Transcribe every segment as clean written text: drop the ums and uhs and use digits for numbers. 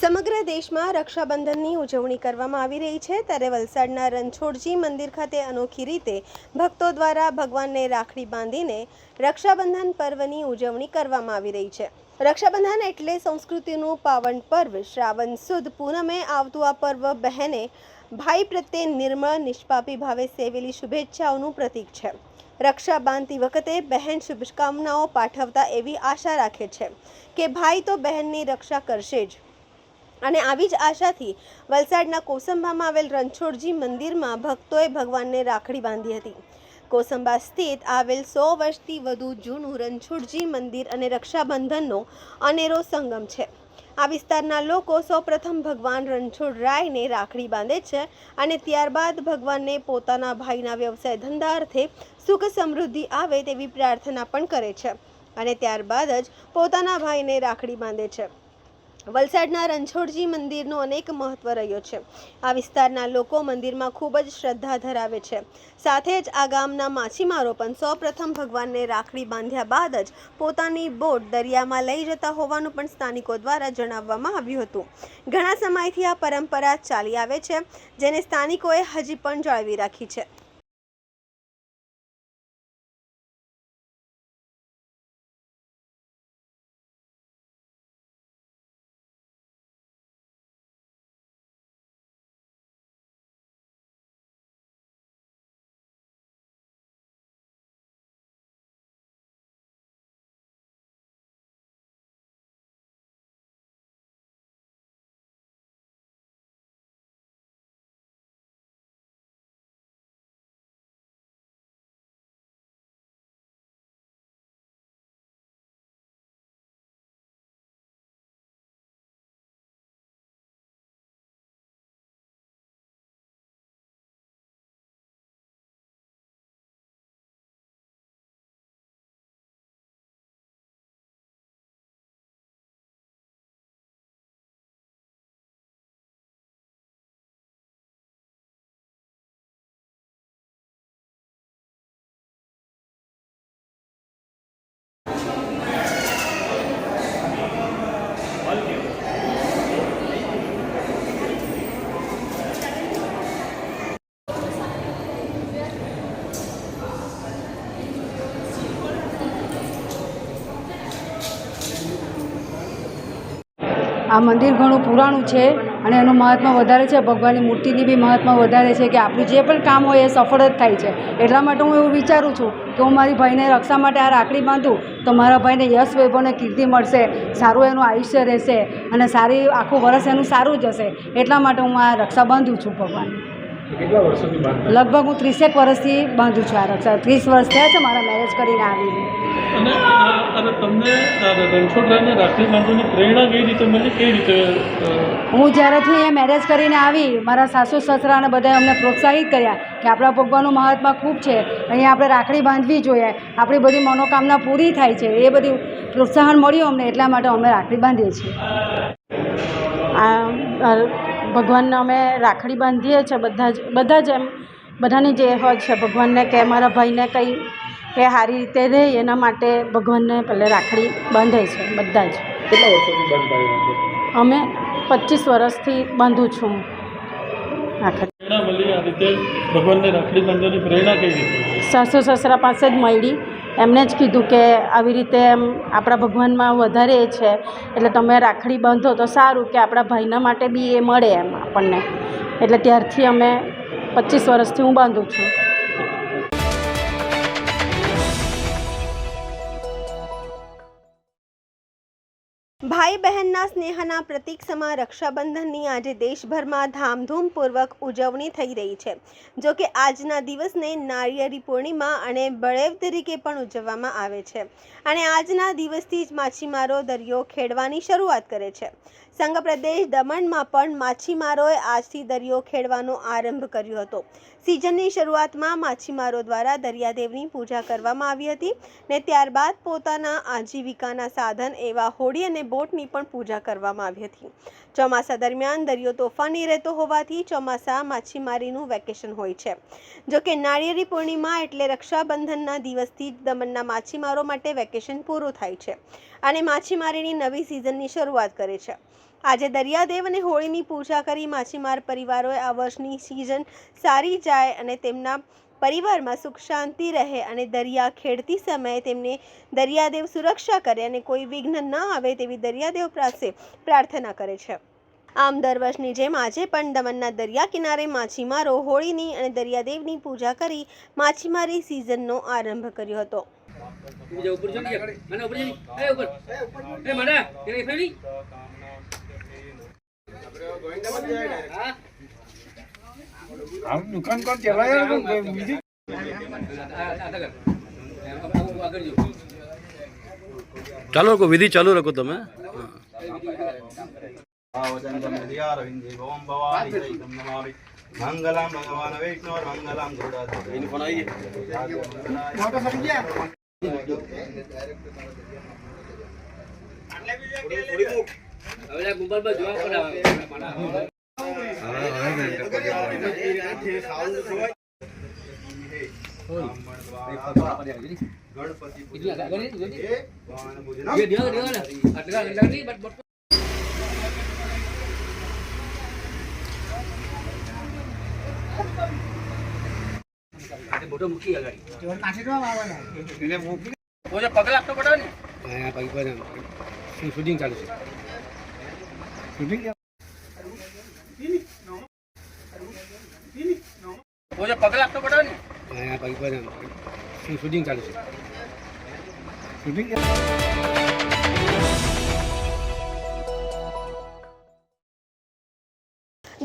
સમગ્ર દેશમાં રક્ષાબંધનની ઉજવણી કરવામાં આવી રહી છે, ત્યારે વલસાડના રણછોડજી મંદિર ખાતે અનોખી રીતે ભક્તો દ્વારા ભગવાનને રાખડી બાંધીને રક્ષાબંધન પર્વની ઉજવણી કરવામાં આવી રહી છે। રક્ષાબંધન એટલે સંસ્કૃતિનું પાવન પર્વ। શ્રાવણ સુદ પૂનમે આવતું આ પર્વ બહેને ભાઈ પ્રત્યે નિર્મળ નિષ્પાપી ભાવે સેવેલી શુભેચ્છાઓનું પ્રતીક છે। રક્ષા બાંધતી વખતે બહેન શુભકામનાઓ પાઠવતા એવી આશા રાખે છે કે ભાઈ તો બહેનની રક્ષા કરશે જ। અને આવી જ આશાથી વલસાડના કોસંબામાં આવેલ રણછોડજી મંદિરમાં ભક્તોએ ભગવાનને રાખડી બાંધી હતી। કોસંબા સ્થિત આવેલ 100 વર્ષથી વધુ જૂનું રણછોડજી મંદિર અને રક્ષાબંધનનો અનેરો સંગમ છે। આ વિસ્તારના લોકો સૌપ્રથમ ભગવાન રણછોડરાયને રાખડી બાંધે છે અને ત્યારબાદ ભગવાનને પોતાના ભાઈના વ્યવસાય ધંધા અર્થે સુખ સમૃદ્ધિ આવે તેવી પ્રાર્થના પણ કરે છે અને ત્યારબાદ જ પોતાના ભાઈને રાખડી બાંધે છે। વલસાડના રણછોડજી મંદિરનો અનેક મહત્વ રહ્યો છે। આ વિસ્તારના લોકો મંદિરમાં ખૂબ જ શ્રદ્ધા ધરાવે છે। સાથે જ આ ગામના માછીમારો પણ સૌપ્રથમ ભગવાનને રાખડી બાંધ્યા બાદ જ પોતાની બોટ દરિયામાં લઈ જતા હોવાનું પણ સ્થાનિકો દ્વારા જણાવવામાં આવ્યું હતું। ઘણા સમયથી આ પરંપરા ચાલી આવે છે, જેને સ્થાનિકોએ હજી પણ જાળવી રાખી છે। આ મંદિર ઘણું પુરાણું છે અને એનું મહાત્મ્ય વધારે છે। ભગવાનની મૂર્તિની બી મહાત્મ્ય વધારે છે કે આપણું જે પણ કામ હોય એ સફળ જ થાય છે। એટલા માટે હું એવું વિચારું છું કે હું મારી ભાઈને રક્ષા માટે આ રાખડી બાંધું તો મારા ભાઈને યશ વૈભવ અને કીર્તિ મળશે, સારું એનું આયુષ્ય રહેશે અને સારી આખું વર્ષ એનું સારું જ હશે। એટલા માટે હું આ રક્ષા બાંધું છું ભગવાન। કેટલા વર્ષોથી બાંધતા? લગભગ હું 30 વર્ષથી બાંધું છું આ રક્ષા। 30 વર્ષ થયા છે મારા મેરેજ કરીને આવીને। અને તમને રણછોડરાયને રાખડી બાંધવાની પ્રેરણા કઈ રીતે મળી? કઈ રીતે? હું જ્યારેથી અહીંયા મેરેજ કરીને આવી, મારા સાસુ સસરા અને બધાએ અમને પ્રોત્સાહિત કર્યા કે આપણા ભગવાનનું મહાત્મા ખૂબ છે, અહીંયા આપણે રાખડી બાંધવી જોઈએ, આપણી બધી મનોકામના પૂરી થાય છે। એ બધી પ્રોત્સાહન મળ્યું અમને, એટલા માટે અમે રાખડી બાંધીએ છીએ। આ ભગવાનને અમે રાખડી બાંધીએ છીએ બધા જ એમ બધાની જે હોય છે ભગવાનને કે મારા ભાઈને કંઈ કે સારી રીતે રહે એના માટે ભગવાનને પહેલે રાખડી બાંધે છે બધા જ। કેટલા વર્ષોથી બાંધતા છો? અમે 25 વર્ષથી બાંધું છું રાખડી। પ્રેરણા મળી આ રીતે ભગવાનને રાખડી બાંધવાની પ્રેરણા કઈ રીતે? સાસુ સસરા પાસે જ મળી, એમને જ કીધું કે આવી રીતે એમ આપણા ભગવાનમાં વધારે એ છે એટલે તમે રાખડી બાંધો તો સારું કે આપણા ભાઈના માટે બી એ મળે એમ આપણને। એટલે ત્યારથી અમે 25 વર્ષથી હું બાંધું છું। ભાઈ બહેનના સ્નેહના પ્રતીક સમા રક્ષાબંધનની આજે દેશભરમાં ધામધૂમપૂર્વક ઉજવણી થઈ રહી છે। જો કે આજના દિવસને નાળિયેરી પૂર્ણિમા અને બળેવ તરીકે પણ ઉજવવામાં આવે છે અને આજના દિવસથી જ માછીમારો દરિયો ખેડવાની શરૂઆત કરે છે। સંઘ પ્રદેશ દમણમાં પણ માછીમારોએ આજથી દરિયો ખેડવાનો આરંભ કર્યો હતો। સિઝનની શરૂઆતમાં માછીમારો દ્વારા દરિયાદેવની પૂજા કરવામાં આવી હતી ને ત્યારબાદ પોતાના આજીવિકાના સાધન એવા હોડી અને બોટની પણ પૂજા કરવામાં આવી હતી। ચોમાસા દરમિયાન દરિયો તોફાની રહેતો હોવાથી ચોમાસા માછીમારીનું વેકેશન હોય છે। જો કે નાળિયેરી પૂર્ણિમા એટલે રક્ષાબંધનના દિવસથી જ દમણના માછીમારો માટે વેકેશન પૂરું થાય છે અને માછીમારીની નવી સિઝનની શરૂઆત કરે છે। આજે દરિયાદેવ અને હોળીની પૂજા કરી માછીમાર પરિવારોએ આ વર્ષની સિઝન સારી જાય અને તેમના પરિવારમાં સુખ શાંતિ રહે અને દરિયા ખેડતી સમયે તેમને દરિયાદેવ સુરક્ષા કરે અને કોઈ વિઘ્ન ન આવે તેવી દરિયાદેવ પાસે પ્રાર્થના કરે છે. આમ દર વર્ષની જેમ આજે પણ દમણના દરિયા કિનારે માછીમારો હોળીની અને દરિયાદેવની પૂજા કરી માછીમારી સિઝનનો આરંભ કર્યો હતો. दुकान कौन चलाया ચાલો રખો, વિધિ ચાલુ રાખો તમે. મંગલમ ભગવાન વૈષ્ણવ મંગલમ શૂટિંગ ચાલુ છે. શૂટિંગ ચાલુ છે.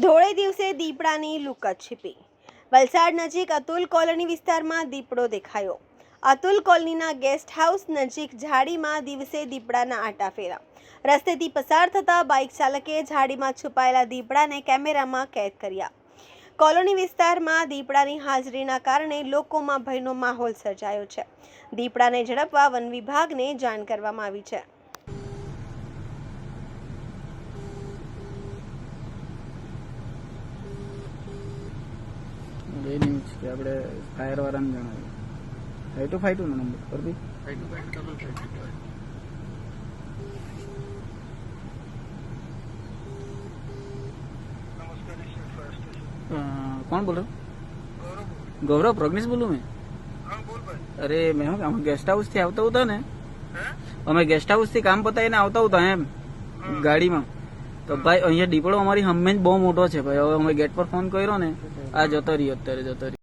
ધોળે દિવસે દીપડાની લુકાછીપી. વલસાડ નજીક અતુલ કોલોની વિસ્તારમાં દીપડો દેખાયો. અતુલ કોલોનીના ગેસ્ટ હાઉસ નજીક ઝાડીમાં દિવસે દીપડાના આટા ફેરા. રસ્તેથી પસાર થતા બાઇક ચાલકે ઝાડીમાં છુપાયેલા દીપડાને કેમેરામાં કેદ કર્યા. કોલોની વિસ્તારમાં દીપડાની હાજરીના કારણે લોકોમાં ભયનો માહોલ સર્જાયો છે. દીપડાને ઝડપવા વન વિભાગને જાણ કરવામાં આવી છે. આપણે ફાયર વાળાને જણાવ્યું. ફાઈટો નો નંબર પર બી कौन बोल रहे हो? गौरव प्रज्ञेश बोलूं मैं. अरे मैं हूँ गेस्ट हाउस થી આવતા હતા ને, અમે ગેસ્ટ હાઉસ થી કામ પતાવીને આવતા હતા એમ ગાડીમાં, તો ભાઈ અહીંયા દીપડો અમારી હમે જ બહુ મોટો છે ભાઈ. હવે અમે ગેટ પર ફોન કર્યો ને, આ જતો રહ્યો, અત્યારે જતો રહ્યો.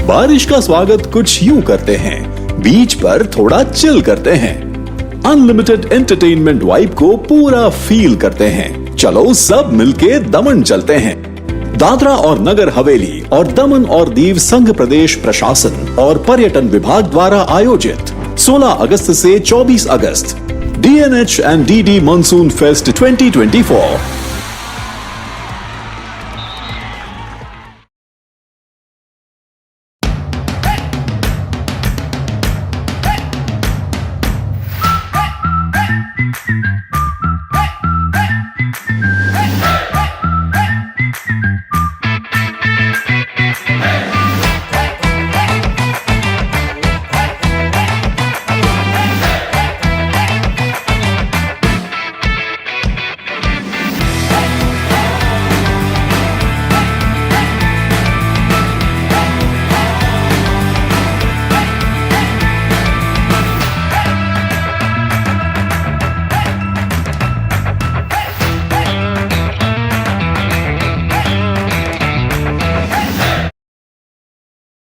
बारिश का स्वागत कुछ यूं करते हैं, बीच पर थोड़ा चिल करते हैं, अनलिमिटेड एंटरटेनमेंट वाइब को पूरा फील करते हैं. चलो सब मिलके दमन चलते हैं. दादरा और नगर हवेली और दमन और दीव संघ प्रदेश प्रशासन और पर्यटन विभाग द्वारा आयोजित 16 अगस्त से 24 अगस्त DNH and DD monsoon fest 2024.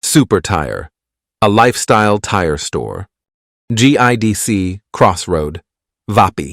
Super Tire, a lifestyle tire store. GIDC Crossroad, Vapi.